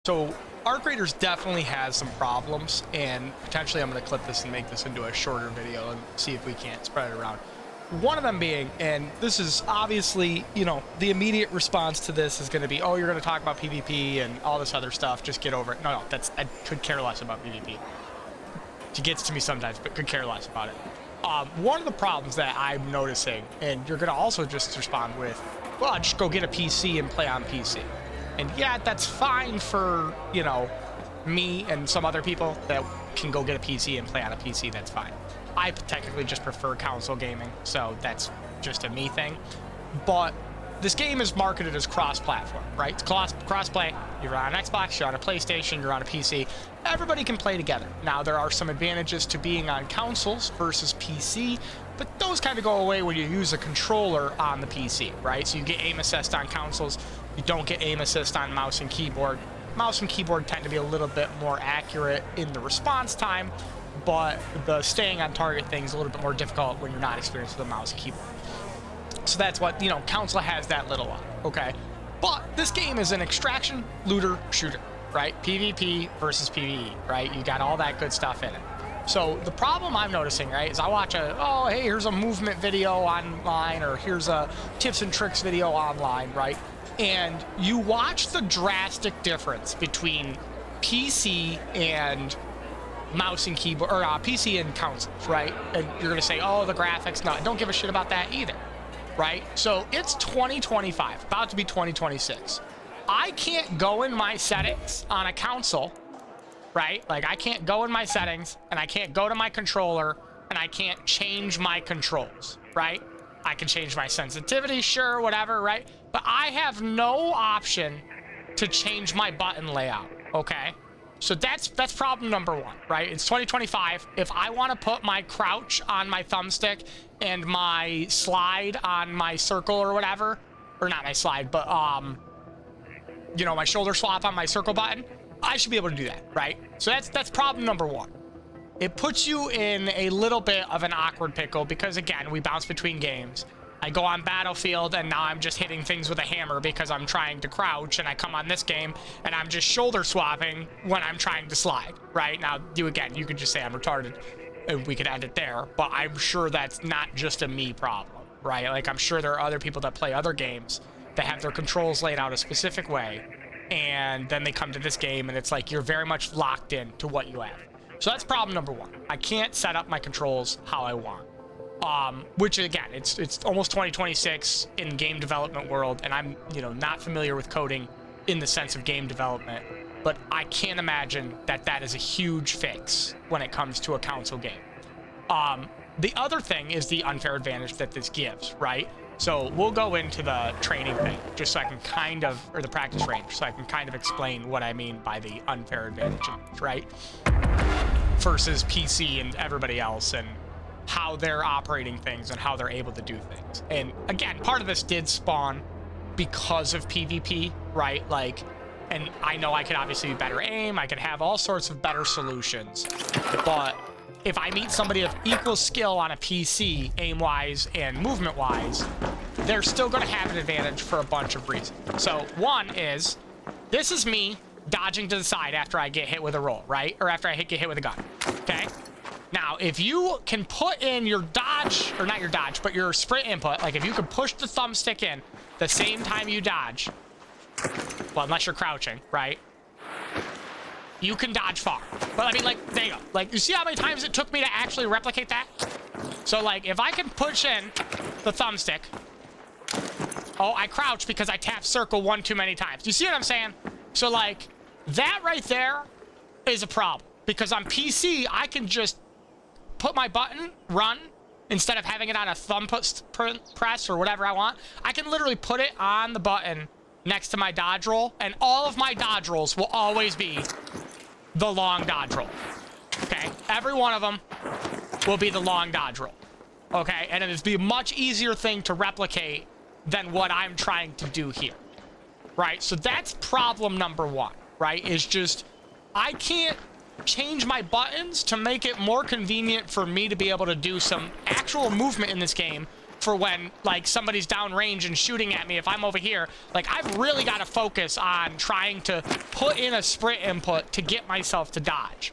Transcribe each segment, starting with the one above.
So Arc Raiders definitely has some problems, and potentially I'm going to clip this and make this into a shorter video and see if we can't spread it around. One of them being, and this is obviously, you know, the immediate response to this is going to be, oh, you're going to talk about PvP and all this other stuff, just get over it. No, I could care less about PvP. She gets to me sometimes, but could care less about it. One of the problems that I'm noticing, and you're going to also just respond with, well, just go get a PC and play on PC. And yeah, that's fine for, you know, me and some other people that can go get a PC and play on a PC, that's fine. I technically just prefer console gaming, so that's just a me thing. But this game is marketed as cross-platform, right? It's cross-play. You're on an Xbox, you're on a PlayStation, you're on a PC. Everybody can play together. Now, there are some advantages to being on consoles versus PC, but those kind of go away when you use a controller on the PC, right? So you get aim assist on consoles. You don't get aim assist on mouse and keyboard. Mouse and keyboard tend to be a little bit more accurate in the response time, but the staying on target thing is a little bit more difficult when you're not experienced with a mouse and keyboard. So that's what, you know, console has that little one, okay? But this game is an extraction, looter, shooter, right? PvP versus PvE, right? You got all that good stuff in it. So the problem I'm noticing, right, is I watch oh, hey, here's a movement video online, or here's a tips and tricks video online, right? And you watch the drastic difference between PC and mouse and keyboard, or PC and consoles, right? And you're gonna say, oh, the graphics, no, don't give a shit about that either, right? So it's 2025, about to be 2026. I can't go in my settings on a console, right? Like, I can't go in my settings, and I can't go to my controller, and I can't change my controls, right? I can change my sensitivity, sure, whatever, right? But I have no option to change my button layout, okay? So that's problem number one, right? It's 2025. If I want to put my crouch on my thumbstick and my slide on my circle or whatever, or not my slide, but, you know, my shoulder swap on my circle button, I should be able to do that, right? So that's problem number one. It puts you in a little bit of an awkward pickle because, again, we bounce between games. I go on Battlefield, and now I'm just hitting things with a hammer because I'm trying to crouch, and I come on this game, and I'm just shoulder swapping when I'm trying to slide, right? Now, you could just say I'm retarded, and we could end it there, but I'm sure that's not just a me problem, right? Like, I'm sure there are other people that play other games that have their controls laid out a specific way, and then they come to this game, and it's like you're very much locked in to what you have. So that's problem number one. I can't set up my controls how I want. Which, again, it's almost 2026 in game development world, and I'm, you know, not familiar with coding in the sense of game development, but I can't imagine that that is a huge fix when it comes to a console game. The other thing is the unfair advantage that this gives, right? So we'll go into the training thing, just so I can kind of, or the practice range, so I can kind of explain what I mean by the unfair advantage, right? Versus PC and everybody else, and how they're operating things and how they're able to do things. And again, part of this did spawn because of PvP, right? Like, and I know I could obviously be better aim, I could have all sorts of better solutions, but if I meet somebody of equal skill on a PC, aim-wise and movement-wise, they're still gonna have an advantage for a bunch of reasons. So one is, this is me dodging to the side after I get hit with a roll, right? Or after I get hit with a gun, okay? Now, if you can put in your dodge, or not your dodge, but your sprint input, like if you can push the thumbstick in the same time you dodge, well, unless you're crouching, right? You can dodge far. But I mean, like, there you go. Like, you see how many times it took me to actually replicate that? So, like, if I can push in the thumbstick, oh, I crouch because I tapped circle one too many times. You see what I'm saying? So, like, that right there is a problem. Because on PC, I can just put my button, run, instead of having it on a thumb press or whatever I want. I can literally put it on the button next to my dodge roll, and all of my dodge rolls will always be the long dodge roll. Okay? Every one of them will be the long dodge roll. Okay? And it'll be a much easier thing to replicate than what I'm trying to do here. Right? So that's problem number one, right? Is just, I can't change my buttons to make it more convenient for me to be able to do some actual movement in this game for when, like, somebody's downrange and shooting at me. If I'm over here, like, I've really got to focus on trying to put in a sprint input to get myself to dodge,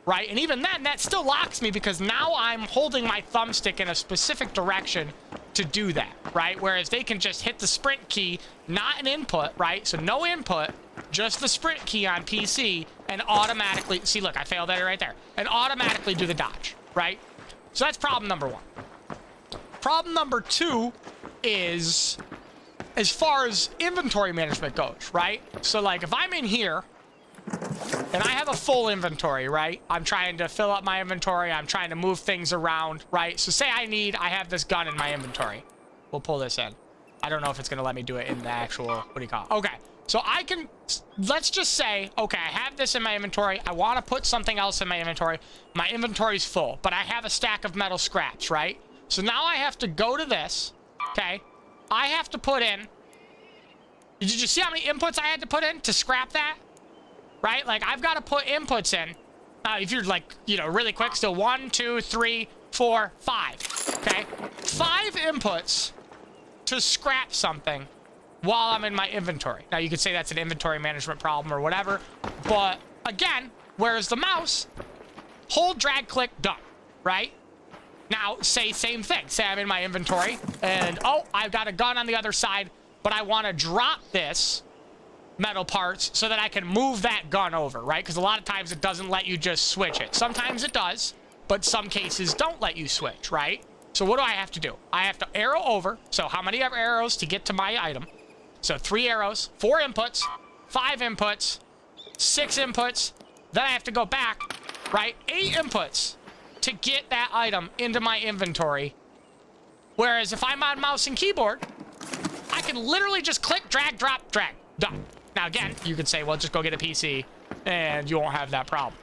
right? And even then, that still locks me because now I'm holding my thumbstick in a specific direction to do that, right? Whereas they can just hit the sprint key, not an input, right? So no input, just the sprint key on PC, and automatically, see, look, I failed at it right there, and automatically do the dodge, right? So that's problem number one. Problem number two is as far as inventory management goes, right? So, like, if I'm in here and I have a full inventory, right? I'm trying to fill up my inventory. I'm trying to move things around, right? So say I have this gun in my inventory. We'll pull this in. I don't know if it's going to let me do it in the actual, what do you call it? Okay. So I can, let's just say, okay, I have this in my inventory. I want to put something else in my inventory. My inventory's full, but I have a stack of metal scraps, right? So now I have to go to this, okay? I have to put in, did you see how many inputs I had to put in to scrap that? Right? Like, I've got to put inputs in. If you're, like, you know, really quick, still 1, 2, 3, 4, 5, okay? 5 inputs to scrap something while I'm in my inventory. Now, you could say that's an inventory management problem or whatever, but, again, whereas the mouse, hold, drag, click, done, right? Now, say same thing. Say I'm in my inventory, and, oh, I've got a gun on the other side, but I want to drop this metal parts so that I can move that gun over, right? Because a lot of times it doesn't let you just switch it. Sometimes it does, but some cases don't let you switch, right? So what do I have to do? I have to arrow over. So how many arrows to get to my item? So 3 arrows, 4 inputs, 5 inputs, 6 inputs. Then I have to go back, right? 8 inputs to get that item into my inventory. Whereas if I'm on mouse and keyboard, I can literally just click, drag, drop, drag. Done. Now, again, you could say, well, just go get a PC and you won't have that problem.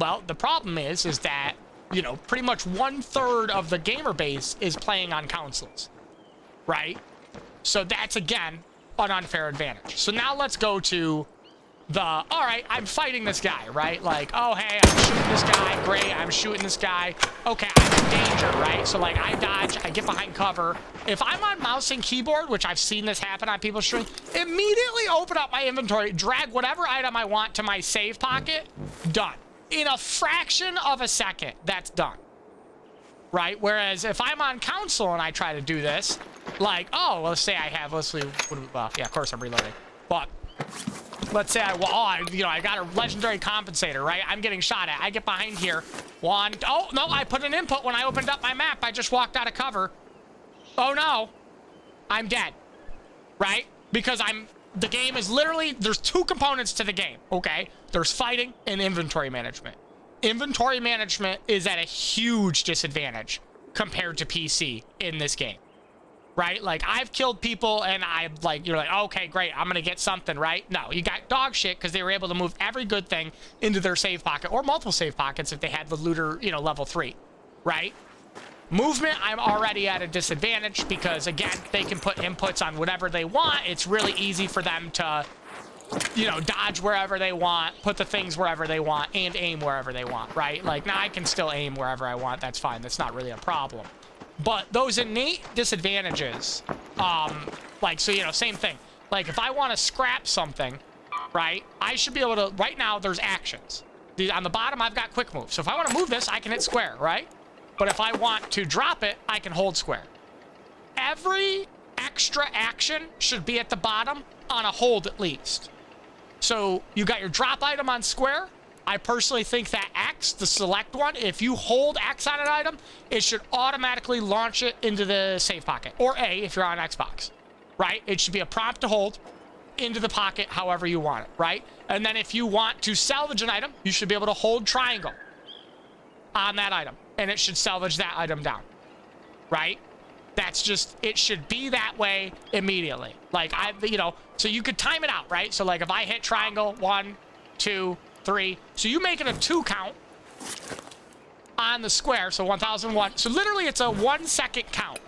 Well, the problem is that, you know, pretty much 1/3 of the gamer base is playing on consoles, right? So that's, again, an unfair advantage. So now let's go to the, all right, I'm fighting this guy, right? Like, oh, hey, I'm shooting this guy. Great, I'm shooting this guy. Okay, I'm in danger, right? So, like, I dodge, I get behind cover. If I'm on mouse and keyboard, which I've seen this happen on people's stream, immediately open up my inventory, drag whatever item I want to my save pocket, done. In a fraction of a second, that's done. Right? Whereas if I'm on console and I try to do this, like, oh, let's say I have, well, yeah, of course I'm reloading. But let's say I got a legendary compensator, right? I'm getting shot at. I get behind here. Oh, no, I put an input when I opened up my map. I just walked out of cover. Oh, no. I'm dead. Right? Because the game is literally, there's 2 components to the game, okay? There's fighting and inventory management. Inventory management is at a huge disadvantage compared to PC in this game. Right? Like, I've killed people and you're like, okay, great, I'm gonna get something, right? No, you got dog shit because they were able to move every good thing into their save pocket or multiple save pockets if they had the looter, you know, level 3, right? Movement, I'm already at a disadvantage because, again, they can put inputs on whatever they want. It's really easy for them to, you know, dodge wherever they want, put the things wherever they want, and aim wherever they want, right? Like, now I can still aim wherever I want. That's fine. That's not really a problem. But those innate disadvantages, so, you know, same thing. Like, if I want to scrap something, right, I should be able to, right now, there's actions. On the bottom, I've got quick move. So if I want to move this, I can hit square, right? But if I want to drop it, I can hold square. Every extra action should be at the bottom on a hold at least. So you got your drop item on square. I personally think that X, the select one, if you hold X on an item, it should automatically launch it into the save pocket. Or A, if you're on Xbox, right? It should be a prompt to hold into the pocket however you want it, right? And then if you want to salvage an item, you should be able to hold triangle on that item. And it should salvage that item down, right? That's just, it should be that way immediately. Like, so you could time it out, right? So, like, if I hit triangle, 1, 2, 3. So you make it a 2 count on the square, so 1001. So literally it's a 1 second count.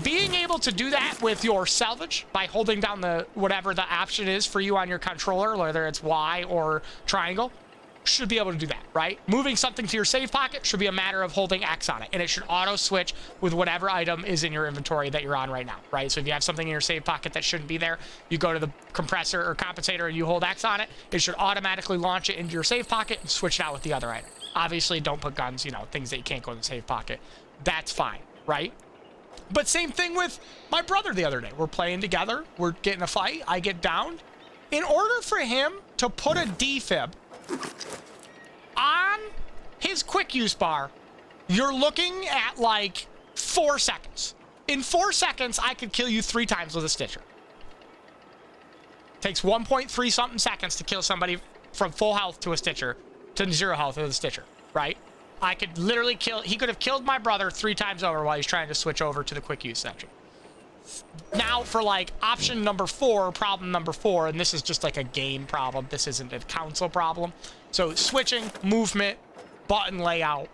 Being able to do that with your salvage by holding down whatever the option is for you on your controller, whether it's Y or triangle, should be able to do that, right? Moving something to your save pocket should be a matter of holding X on it, and it should auto switch with whatever item is in your inventory that you're on right now, right? So if you have something in your save pocket that shouldn't be there, you go to the compressor or compensator and you hold X on it, it should automatically launch it into your save pocket and switch it out with the other item. Obviously, don't put guns, you know, things that you can't go in the save pocket. That's fine, right? But same thing with my brother the other day. We're playing together, we're getting a fight, I get downed. In order for him to put a defib on his quick use bar, you're looking at like 4 seconds. In 4 seconds, I could kill you 3 times with a Stitcher. Takes 1.3 something seconds to kill somebody from full health to a Stitcher to 0 health with a Stitcher, right? I could literally he could have killed my brother 3 times over while he's trying to switch over to the quick use section. Now for like option number 4, problem number 4, and this is just like a game problem. This isn't a console problem. So switching, movement, button layout,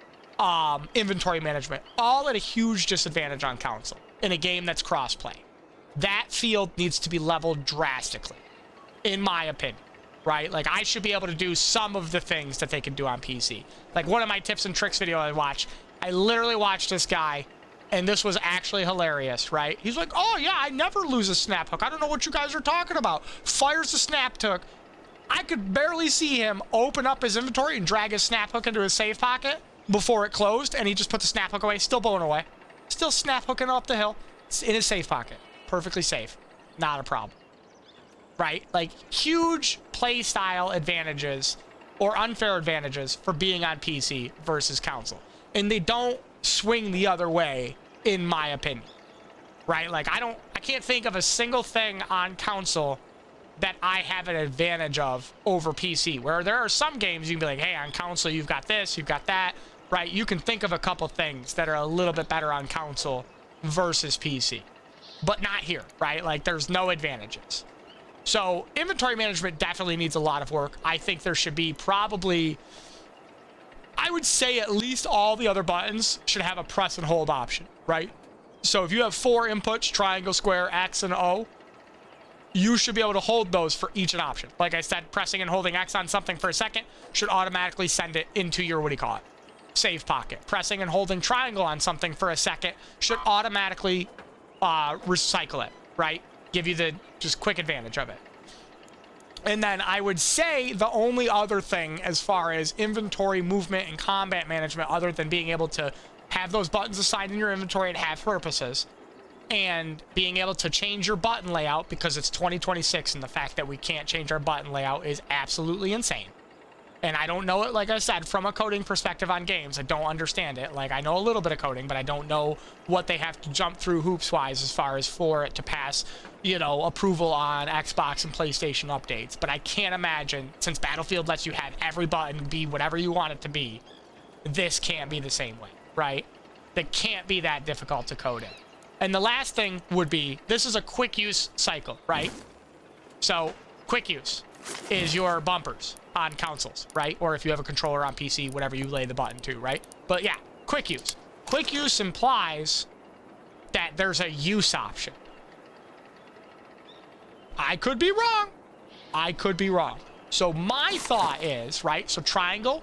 inventory management, all at a huge disadvantage on console in a game that's crossplay. That field needs to be leveled drastically, in my opinion, right? Like I should be able to do some of the things that they can do on PC. Like one of my tips and tricks video I watched, I literally watched this guy, and this was actually hilarious, right? He's like, oh yeah, I never lose a snap hook. I don't know what you guys are talking about. Fires the snap hook. I could barely see him open up his inventory and drag his snap hook into his save pocket before it closed, and he just put the snap hook away, still blowing away. Still snap hooking up the hill. It's in his save pocket. Perfectly safe. Not a problem. Right? Like, huge play style advantages or unfair advantages for being on PC versus console. And they don't swing the other way, in my opinion, right? Like I can't think of a single thing on console that I have an advantage of over PC, where there are some games you can be like, hey, on console you've got this, you've got that, right? You can think of a couple things that are a little bit better on console versus PC, but not here, right? Like there's no advantages. So inventory management definitely needs a lot of work. I think there should be probably, I would say at least all the other buttons should have a press and hold option, right? So if you have 4 inputs, triangle, square, X, and O, you should be able to hold those for each an option. Like I said, pressing and holding X on something for a second should automatically send it into your, what do you call it? Save pocket. Pressing and holding triangle on something for a second should automatically recycle it, right? Give you the just quick advantage of it. And then I would say the only other thing as far as inventory movement and combat management, other than being able to have those buttons assigned in your inventory and have purposes, and being able to change your button layout, because it's 2026 and the fact that we can't change our button layout is absolutely insane. And I don't know it, like I said, from a coding perspective on games. I don't understand it. Like, I know a little bit of coding, but I don't know what they have to jump through hoops-wise as far as for it to pass, you know, approval on Xbox and PlayStation updates. But I can't imagine, since Battlefield lets you have every button be whatever you want it to be, this can't be the same way, right? That can't be that difficult to code in. And the last thing would be, this is a quick use cycle, right? So, quick use is your bumpers on consoles, right? Or if you have a controller on PC, whatever you lay the button to, right? But yeah, quick use. Quick use implies that there's a use option. I could be wrong. I could be wrong. So my thought is, right? So triangle,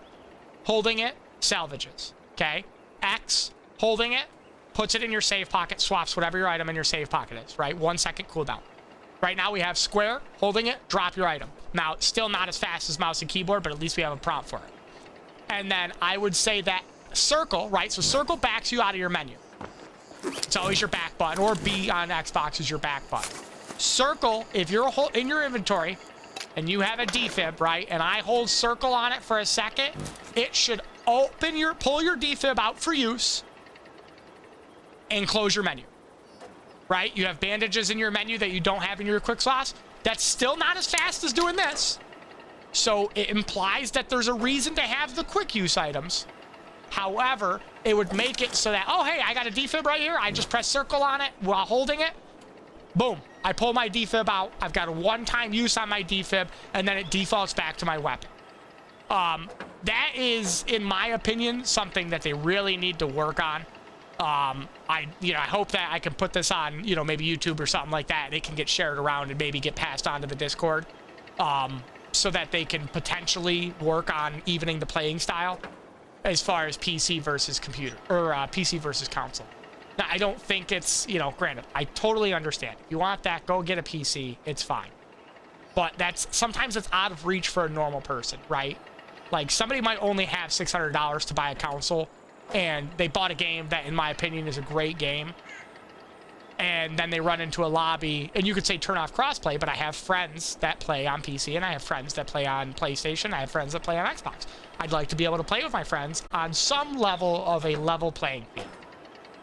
holding it, salvages, okay? X, holding it, puts it in your save pocket, swaps whatever your item in your save pocket is, right? 1 second cooldown. Right now we have square, holding it, drop your item. Now, still not as fast as mouse and keyboard, but at least we have a prompt for it. And then I would say that circle, right? So circle backs you out of your menu. It's always your back button, or B on Xbox is your back button. Circle, if you're in your inventory and you have a defib, right? And I hold circle on it for a second, it should pull your defib out for use and close your menu. Right? You have bandages in your menu that you don't have in your quick slots. That's still not as fast as doing this. So it implies that there's a reason to have the quick use items. However, it would make it so that, oh, hey, I got a defib right here. I just press circle on it while holding it. Boom. I pull my defib out. I've got a one-time use on my defib, and then it defaults back to my weapon. That is, in my opinion, something that they really need to work on. I hope that I can put this on, maybe YouTube or something like that, and it can get shared around and maybe get passed on to the Discord. so that they can potentially work on evening the playing style as far as PC versus computer, or PC versus console. Now, I don't think it's, you know, granted, I totally understand. If you want that, go get a PC, it's fine. But sometimes it's out of reach for a normal person, right? Like, somebody might only have $600 to buy a console, and they bought a game that, in my opinion, is a great game, and then they run into a lobby, and you could say turn off crossplay, but I have friends that play on PC, and I have friends that play on PlayStation, I have friends that play on Xbox. I'd like to be able to play with my friends on some level of a level playing field.